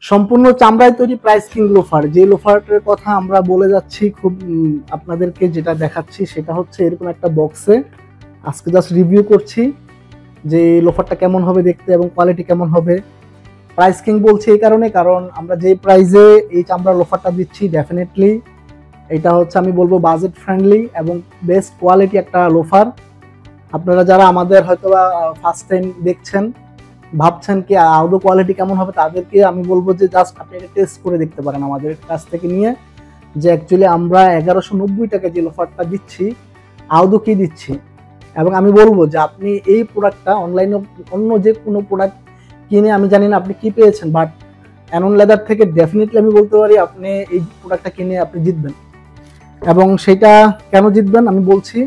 সম্পূর্ণ চামড়ায় তৈরি প্রাইস কিং লোফার, যে লোফারটার কথা আমরা বলে যাচ্ছি খুব আপনাদেরকে যেটা দেখাচ্ছি সেটা হচ্ছে এরকম একটা বক্সে আজকে জাস্ট রিভিউ করছি যে লোফারটা কেমন হবে দেখতে এবং কোয়ালিটি কেমন হবে। প্রাইস কিং বলছি এই কারণে, কারণ আমরা যে প্রাইসে এই চামড়ার লোফারটা দিচ্ছি ডেফিনেটলি এটা হচ্ছে আমি বলবো বাজেট ফ্রেন্ডলি এবং বেস্ট কোয়ালিটি একটা লোফার। আপনারা যারা আমাদের হয়তো বা ফার্স্ট টাইম দেখছেন, ভাবছেন কি আদৌ কোয়ালিটি কেমন হবে, তাদেরকে আমি বলবো যে জাস্ট আপনি এটা টেস্ট করে দেখতে পারেন আমাদের কাছ থেকে নিয়ে, যে অ্যাকচুয়ালি আমরা 1190 টাকা যে লোফারটা দিচ্ছি আদৌ কি দিচ্ছি। এবং আমি বলবো যে আপনি এই প্রোডাক্টটা অনলাইনে অন্য যে কোনো প্রোডাক্ট কিনে আমি জানি না আপনি কি পেয়েছেন, বাট অ্যানন লেদার থেকে ডেফিনেটলি আমি বলতে পারি আপনি এই প্রোডাক্টটা কিনে আপনি জিতবেন। এবং সেটা কেন জিতবেন আমি বলছি।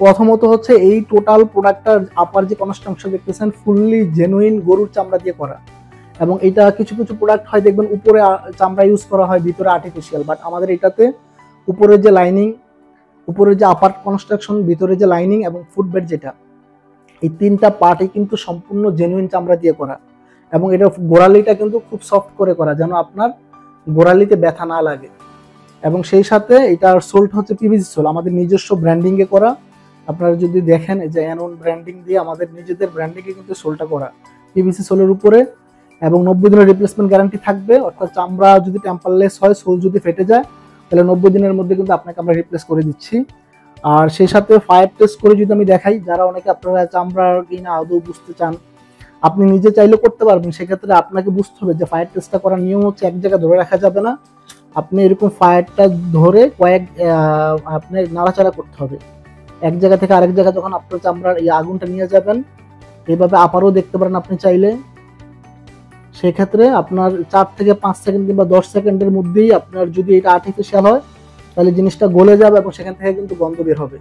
প্রথমত হচ্ছে এই টোটাল প্রোডাক্টটার আপার যে কনস্ট্রাকশন দেখতেছেন ফুললি জেনুইন গরুর চামড়া দিয়ে করা, এবং এটা কিছু কিছু প্রোডাক্ট হয় দেখবেন উপরে চামড়া ইউজ করা হয় ভিতরে আর্টিফিশিয়াল, বাট আমাদের এটাতে উপরের যে লাইনিং, উপরের যে আপার কনস্ট্রাকশন, ভিতরে যে লাইনিং এবং ফুটবেড যেটা, এই তিনটা পার্টই কিন্তু সম্পূর্ণ জেনুইন চামড়া দিয়ে করা। এবং এটা গোড়ালিটা কিন্তু খুব সফট করে করা যেন আপনার গোড়ালিতে ব্যথা না লাগে। এবং সেই সাথে এটার সোলটা হচ্ছে পিভিসি সোল, আমাদের নিজস্ব ব্র্যান্ডিং এ করা। আপনারা যদি দেখেন এই যে অ্যানন ব্র্যান্ডিং দিয়ে আমাদের নিজেদের ব্র্যান্ডিং এ কিন্তু সোলটা করা পিভিসি সোলের উপরে। এবং 90 দিনের রিপ্লেসমেন্ট গ্যারান্টি থাকবে, অর্থাৎ চামড়া যদি টেম্পারলেস হয়, সোল যদি ফেটে যায় তাহলে 90 দিনের মধ্যে কিন্তু আপনাকে আমরা রিপ্লেস করে দিচ্ছি। আর সেই সাথে ফায়ার টেস্ট করে যদি আমি দেখাই, যারা অনেকে আপনারা চামড়া কিনা আদৌ বুঝতে চান, আপনি নিজে চাইলে করতে পারবেন। সেক্ষেত্রে আপনাকে বুঝতে হবে যে ফায়ার টেস্টটা করার নিয়ম হচ্ছে এক জায়গায় ধরে রাখা যাবে না, আপনি এরকম ফায়ারটা ধরে আপনি নাড়াচাড়া করতে হবে এক জায়গা থেকে আরেক জায়গায়। যখন আপনার চামড়ার এই আগুনটা নিয়ে যাবেন, এইভাবে আপারও দেখতে পারেন আপনি চাইলে। সেক্ষেত্রে আপনার 4 থেকে 5 সেকেন্ড কিংবা 10 সেকেন্ডের মধ্যেই আপনার যদি এটা আর্টিফিশিয়াল হয় তাহলে জিনিসটা গলে যাবে এবং সেখান থেকে কিন্তু গন্ধ বের হবে।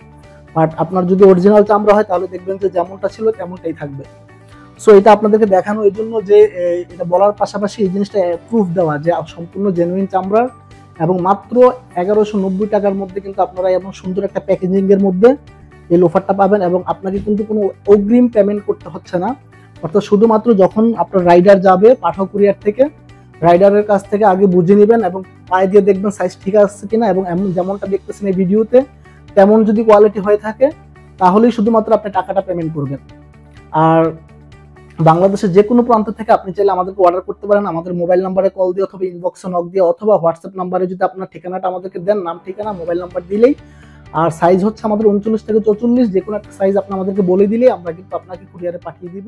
বাট আপনার যদি অরিজিনাল চামড়া হয় তাহলে দেখবেন যে যেমনটা ছিল তেমনটাই থাকবে। সো এটা আপনাদেরকে দেখানো এই জন্য যে এটা বলার পাশাপাশি এই জিনিসটা প্রুফ দেওয়া যে সম্পূর্ণ জেনুইন চামড়ার, এবং মাত্র 1190 টাকার মধ্যে কিন্তু আপনারা এমন সুন্দর একটা প্যাকেজিং এর মধ্যে এই লোফারটা পাবেন। এবং আপনাকে কিন্তু কোনো অগ্রিম পেমেন্ট করতে হচ্ছে না, অর্থাৎ শুধুমাত্র যখন আপনার রাইডার যাবে পাঠাও কুরিয়ার থেকে, রাইডারের কাছ থেকে আগে বুঝে নেবেন এবং পায়ে দিয়ে দেখবেন সাইজ ঠিক আছে কিনা, এবং এমন যেমনটা দেখতেছেন এই ভিডিওতে তেমন যদি কোয়ালিটি হয়ে থাকে তাহলেই শুধুমাত্র আপনি টাকাটা পেমেন্ট করবেন। আর বাংলাদেশের যে কোনো প্রান্ত থেকে আপনি চাইলে আমাদেরকে অর্ডার করতে পারেন, আমাদের মোবাইল নাম্বারে কল দিয়ে অথবা ইনবক্সে নক দিয়ে অথবা হোয়াটসঅ্যাপ নাম্বারে যদি আপনার ঠিকানাটা আমাদেরকে দেন, নাম ঠিকানা মোবাইল নাম্বার দিলেই। আর সাইজ হচ্ছে আমাদের 39 থেকে 44, যে কোনো একটা সাইজ আপনি আমাদেরকে বলে দিলেই আমরা কিন্তু আপনাকে কুরিয়ারে পাঠিয়ে দিব।